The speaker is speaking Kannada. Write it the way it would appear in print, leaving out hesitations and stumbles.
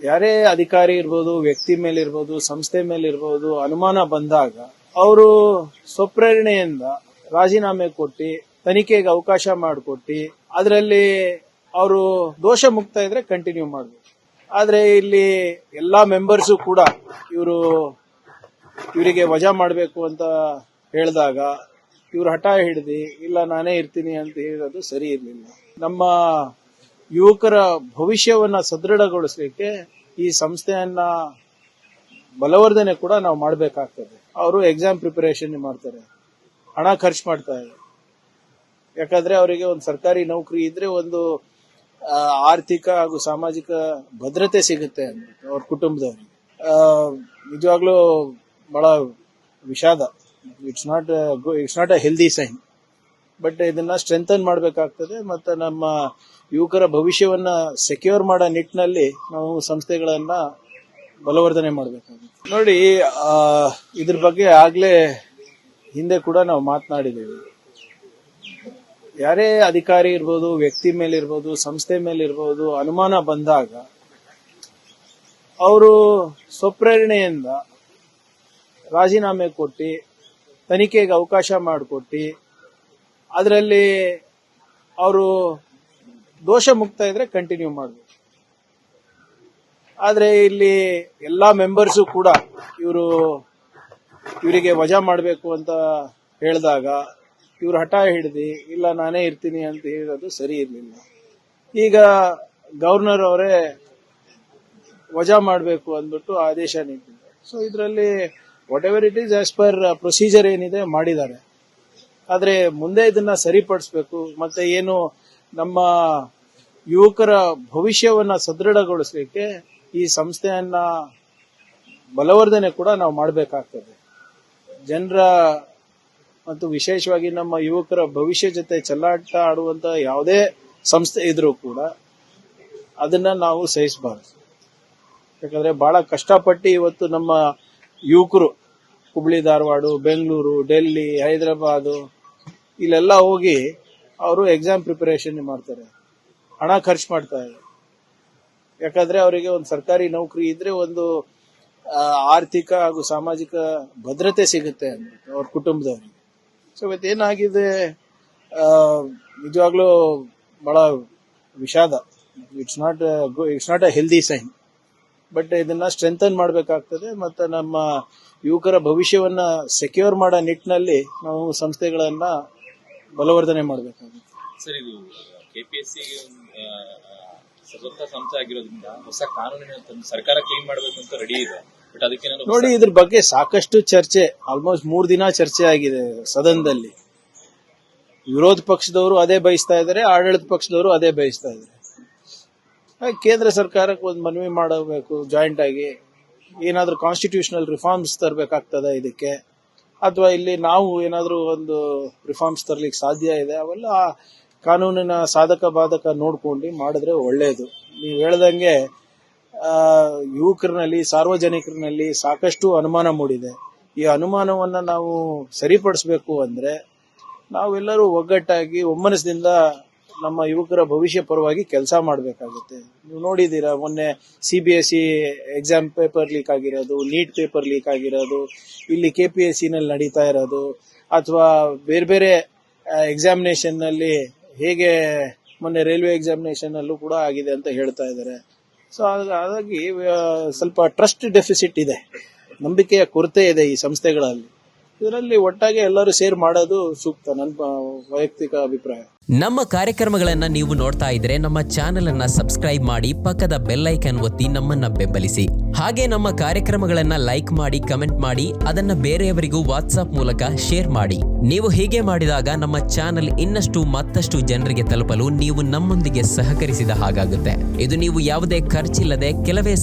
ಯಾರೇ ಅಧಿಕಾರಿ ಇರ್ಬೋದು, ವ್ಯಕ್ತಿ ಮೇಲಿರ್ಬೋದು, ಸಂಸ್ಥೆ ಮೇಲಿರ್ಬೋದು ಅನುಮಾನ ಬಂದಾಗ ಅವರು ಸ್ವಪ್ರೇರಣೆಯಿಂದ ರಾಜೀನಾಮೆ ಕೊಟ್ಟು ತನಿಖೆಗೆ ಅವಕಾಶ ಮಾಡಿಕೊಟ್ಟು ಅದರಲ್ಲಿ ಅವರು ದೋಷ ಮುಕ್ತ ಇದ್ರೆ ಕಂಟಿನ್ಯೂ ಮಾಡಬೇಕು. ಆದ್ರೆ ಇಲ್ಲಿ ಎಲ್ಲಾ ಮೆಂಬರ್ಸು ಕೂಡ ಇವರಿಗೆ ವಜಾ ಮಾಡಬೇಕು ಅಂತ ಹೇಳಿದಾಗ ಇವರು ಹಠ ಹಿಡಿದು ಇಲ್ಲ ನಾನೇ ಇರ್ತೀನಿ ಅಂತ ಹೇಳೋದು ಸರಿ ಇರಲಿಲ್ಲ. ನಮ್ಮ ಯುವಕರ ಭವಿಷ್ಯವನ್ನ ಸದೃಢಗೊಳಿಸಲಿಕ್ಕೆ ಈ ಸಂಸ್ಥೆಯನ್ನ ಬಲವರ್ಧನೆ ಕೂಡ ನಾವು ಮಾಡಬೇಕಾಗ್ತದೆ. ಅವರು ಎಕ್ಸಾಮ್ ಪ್ರಿಪರೇಷನ್ ಮಾಡ್ತಾರೆ, ಹಣ ಖರ್ಚು ಮಾಡ್ತಾರೆ. ಯಾಕಂದ್ರೆ ಅವರಿಗೆ ಒಂದು ಸರ್ಕಾರಿ ನೌಕರಿ ಇದ್ರೆ ಒಂದು ಆರ್ಥಿಕ ಹಾಗೂ ಸಾಮಾಜಿಕ ಭದ್ರತೆ ಸಿಗುತ್ತೆ ಅಂದ್ಬಿಟ್ಟು ಅವ್ರ ಕುಟುಂಬದವರಿಗೆ. ನಿಜವಾಗ್ಲೂ ಬಹಳ ವಿಷಾದ. It's not a healthy sign. But ಇದನ್ನ ಸ್ಟ್ರೆಂಥನ್ ಮಾಡಬೇಕಾಗ್ತದೆ. ಮತ್ತೆ ನಮ್ಮ ಯುವಕರ ಭವಿಷ್ಯವನ್ನ ಸೆಕ್ಯೂರ್ ಮಾಡೋ ನಿಟ್ಟಿನಲ್ಲಿ ನಾವು ಸಂಸ್ಥೆಗಳನ್ನ ಬಲವರ್ಧನೆ ಮಾಡಬೇಕಾಗುತ್ತೆ. ನೋಡಿ, ಇದ್ರ ಬಗ್ಗೆ ಆಗ್ಲೇ ಹಿಂದೆ ಕೂಡ ನಾವು ಮಾತನಾಡಿದ್ದೇವೆ. ಯಾರೇ ಅಧಿಕಾರಿ ಇರ್ಬೋದು, ವ್ಯಕ್ತಿ ಮೇಲಿರ್ಬೋದು, ಸಂಸ್ಥೆ ಮೇಲಿರ್ಬೋದು ಅನುಮಾನ ಬಂದಾಗ ಅವರು ಸ್ವಪ್ರೇರಣೆಯಿಂದ ರಾಜೀನಾಮೆ ಕೊಟ್ಟು ತನಿಖೆಗೆ ಅವಕಾಶ ಮಾಡಿಕೊಟ್ಟು ಅದರಲ್ಲಿ ಅವರು ದೋಷ ಮುಕ್ತ ಇದ್ರೆ ಕಂಟಿನ್ಯೂ ಮಾಡಬೇಕು. ಆದ್ರೆ ಇಲ್ಲಿ ಎಲ್ಲಾ ಮೆಂಬರ್ಸು ಕೂಡ ಇವರಿಗೆ ವಜಾ ಮಾಡಬೇಕು ಅಂತ ಹೇಳಿದಾಗ ಇವರು ಹಠ ಹಿಡಿದು ಇಲ್ಲ ನಾನೇ ಇರ್ತೀನಿ ಅಂತ ಹೇಳೋದು ಸರಿ ಇರಲಿಲ್ಲ. ಈಗ ಗವರ್ನರ್ ಅವರೇ ವಜಾ ಮಾಡಬೇಕು ಅಂದ್ಬಿಟ್ಟು ಆದೇಶ ನೀಡಿದ್ದಾರೆ. ಸೊ ಇದರಲ್ಲಿ what ever it is as per procedure ಏನಿದೆ ಮಾಡಿದ್ದಾರೆ. ಆದ್ರೆ ಮುಂದೆ ಇದನ್ನ ಸರಿಪಡಿಸಬೇಕು. ಮತ್ತೆ ಏನು ನಮ್ಮ ಯುವಕರ ಭವಿಷ್ಯವನ್ನ ಸದೃಢಗೊಳಿಸಲಿಕ್ಕೆ ಈ ಸಂಸ್ಥೆಯನ್ನ ಬಲವರ್ಧನೆ ಕೂಡ ನಾವು ಮಾಡಬೇಕಾಗ್ತದೆ. ಜನರ ಮತ್ತು ವಿಶೇಷವಾಗಿ ನಮ್ಮ ಯುವಕರ ಭವಿಷ್ಯ ಜೊತೆ ಚೆಲ್ಲಾಟ ಆಡುವಂತ ಯಾವುದೇ ಸಂಸ್ಥೆ ಇದ್ರೂ ಕೂಡ ಅದನ್ನ ನಾವು ಸಹಿಸಬಾರದು. ಯಾಕಂದ್ರೆ ಬಹಳ ಕಷ್ಟಪಟ್ಟು ಇವತ್ತು ನಮ್ಮ ಯುವಕರು ಹುಬ್ಳಿ, ಧಾರವಾಡ, ಬೆಂಗಳೂರು, ಡೆಲ್ಲಿ, ಹೈದರಾಬಾದ್ ಇಲ್ಲೆಲ್ಲ ಹೋಗಿ ಅವರು ಎಕ್ಸಾಮ್ ಪ್ರಿಪರೇಷನ್ ಮಾಡ್ತಾರೆ, ಹಣ ಖರ್ಚು ಮಾಡ್ತಾರೆ. ಯಾಕಂದ್ರೆ ಅವರಿಗೆ ಒಂದು ಸರ್ಕಾರಿ ನೌಕರಿ ಇದ್ರೆ ಒಂದು ಆರ್ಥಿಕ ಹಾಗೂ ಸಾಮಾಜಿಕ ಭದ್ರತೆ ಸಿಗುತ್ತೆ ಅಂದ್ಬಿಟ್ಟು ಅವ್ರ ಕುಟುಂಬದವರಿಗೆ. ಸೊ ಇವತ್ತೇನಾಗಿದೆ, ನಿಜವಾಗ್ಲೂ ಬಹಳ ವಿಷಾದ. It's not a healthy sign. But ಇದನ್ನ ಸ್ಟ್ರೆಂಥನ್ ಮಾಡಬೇಕಾಗ್ತದೆ. ಮತ್ತೆ ನಮ್ಮ ಯುವಕರ ಭವಿಷ್ಯವನ್ನ ಸೆಕ್ಯೂರ್ ಮಾಡೋ ನಿಟ್ಟಿನಲ್ಲಿ ನಾವು ಸಂಸ್ಥೆಗಳನ್ನ ಬಲವರ್ಧನೆ ಮಾಡಬೇಕಾಗುತ್ತೆ. ಸರ್, ಇದು ಕೆಪಿಎಸ್ಸಿ ಸ್ವತಂತ್ರ ಸಂಸ್ಥೆ ಆಗಿರೋದ್ರಿಂದ ಹೊಸ ಕಾನೂನಿನ ಸರ್ಕಾರ ಕ್ಲೀನ್ ಮಾಡಬೇಕು ಅಂತ ರೆಡಿ ಇದೆ. ಬಟ್ ಅದಕ್ಕೆ ನೋಡಿ, ಇದ್ರ ಬಗ್ಗೆ ಸಾಕಷ್ಟು ಚರ್ಚೆ, ಆಲ್ಮೋಸ್ಟ್ 3 ದಿನ ಚರ್ಚೆ ಆಗಿದೆ ಸದನದಲ್ಲಿ. ವಿರೋಧ ಪಕ್ಷದವರು ಅದೇ ಬಯಸ್ತಾ ಇದ್ದಾರೆ, ಆಡಳಿತ ಪಕ್ಷದವರು ಅದೇ ಬಯಸ್ತಾ ಇದ್ದಾರೆ. ಕೇಂದ್ರ ಸರ್ಕಾರಕ್ಕೆ ಒಂದು ಮನವಿ ಮಾಡಬೇಕು, ಜಾಯಿಂಟ್ ಆಗಿ ಏನಾದ್ರೂ ಕಾನ್ಸ್ಟಿಟ್ಯೂಷನಲ್ ರಿಫಾರ್ಮ್ಸ್ ತರಬೇಕಾಗ್ತದೆ ಇದಕ್ಕೆ, ಅಥವಾ ಇಲ್ಲಿ ನಾವು ಏನಾದ್ರೂ ಒಂದು ರಿಫಾರ್ಮ್ಸ್ ತರ್ಲಿಕ್ಕೆ ಸಾಧ್ಯ ಇದೆ, ಅವೆಲ್ಲ ಕಾನೂನಿನ ಸಾಧಕ ಬಾಧಕ ನೋಡ್ಕೊಂಡು ಮಾಡಿದ್ರೆ ಒಳ್ಳೇದು. ನೀವು ಹೇಳ್ದಂಗೆ ಯುವಕರಿನಲ್ಲಿ, ಸಾರ್ವಜನಿಕರಿನಲ್ಲಿ ಸಾಕಷ್ಟು ಅನುಮಾನ ಮೂಡಿದೆ. ಈ ಅನುಮಾನವನ್ನ ನಾವು ಸರಿಪಡಿಸಬೇಕು ಅಂದ್ರೆ ನಾವೆಲ್ಲರೂ ಒಗ್ಗಟ್ಟಾಗಿ ಒಮ್ಮನಸ್ಸಿನಿಂದ ನಮ್ಮ ಯುವಕರ ಭವಿಷ್ಯ ಪರವಾಗಿ ಕೆಲಸ ಮಾಡಬೇಕಾಗುತ್ತೆ. ನೀವು ನೋಡಿದ್ದೀರಾ, ಮೊನ್ನೆ CBSE ಎಕ್ಸಾಮ್ ಪೇಪರ್ ಲೀಕ್ ಆಗಿರೋದು, ನೀಟ್ ಪೇಪರ್ ಲೀಕ್ ಆಗಿರೋದು, ಇಲ್ಲಿ KPSC ನಲ್ಲಿ ನಡೀತಾ ಇರೋದು, ಅಥವಾ ಬೇರೆ ಬೇರೆ ಎಕ್ಸಾಮಿನೇಷನ್ ನಲ್ಲಿ ಹೇಗೆ ಮೊನ್ನೆ ರೈಲ್ವೆ ಎಕ್ಸಾಮಿನೇಷನ್ ಅಲ್ಲೂ ಕೂಡ ಆಗಿದೆ ಅಂತ ಹೇಳ್ತಾ ಇದ್ದಾರೆ. ಸೊ ಹಾಗಾಗಿ ಸ್ವಲ್ಪ ಟ್ರಸ್ಟ್ ಡೆಫಿಸಿಟ್ ಇದೆ, ನಂಬಿಕೆಯ ಕೊರತೆ ಇದೆ ಈ ಸಂಸ್ಥೆಗಳಲ್ಲಿ. ಇದರಲ್ಲಿ ಒಟ್ಟಾಗಿ ಎಲ್ಲರೂ ಸೇರ್ ಮಾಡೋದು ಸೂಕ್ತ, ನನ್ನ ವೈಯಕ್ತಿಕ ಅಭಿಪ್ರಾಯ. ನಮ್ಮ ಕಾರ್ಯಕ್ರಮಗಳನ್ನ ನೀವು ನೋಡ್ತಾ ಇದ್ರೆ ನಮ್ಮ ಚಾನೆಲ್ ಅನ್ನ ಸಬ್ಸ್ಕ್ರೈಬ್ ಮಾಡಿ, ಪಕ್ಕದ ಬೆಲ್ ಐಕಾನ್ ಒತ್ತಿ ನಮ್ಮನ್ನ ಬೆಂಬಲಿಸಿ. ಹಾಗೆ ನಮ್ಮ ಕಾರ್ಯಕ್ರಮಗಳನ್ನ ಲೈಕ್ ಮಾಡಿ, ಕಮೆಂಟ್ ಮಾಡಿ, ಅದನ್ನ ಬೇರೆಯವರಿಗೂ ವಾಟ್ಸ್ಆಪ್ ಮೂಲಕ ಶೇರ್ ಮಾಡಿ. ನೀವು ಹೀಗೆ ಮಾಡಿದಾಗ ನಮ್ಮ ಚಾನೆಲ್ ಇನ್ನಷ್ಟು ಮತ್ತಷ್ಟು ಜನರಿಗೆ ತಲುಪಲು ನೀವು ನಮ್ಮೊಂದಿಗೆ ಸಹಕರಿಸಿದ ಹಾಗಾಗುತ್ತೆ. ಇದು ನೀವು ಯಾವುದೇ ಖರ್ಚಿಲ್ಲದೆ ಕೆಲವೇ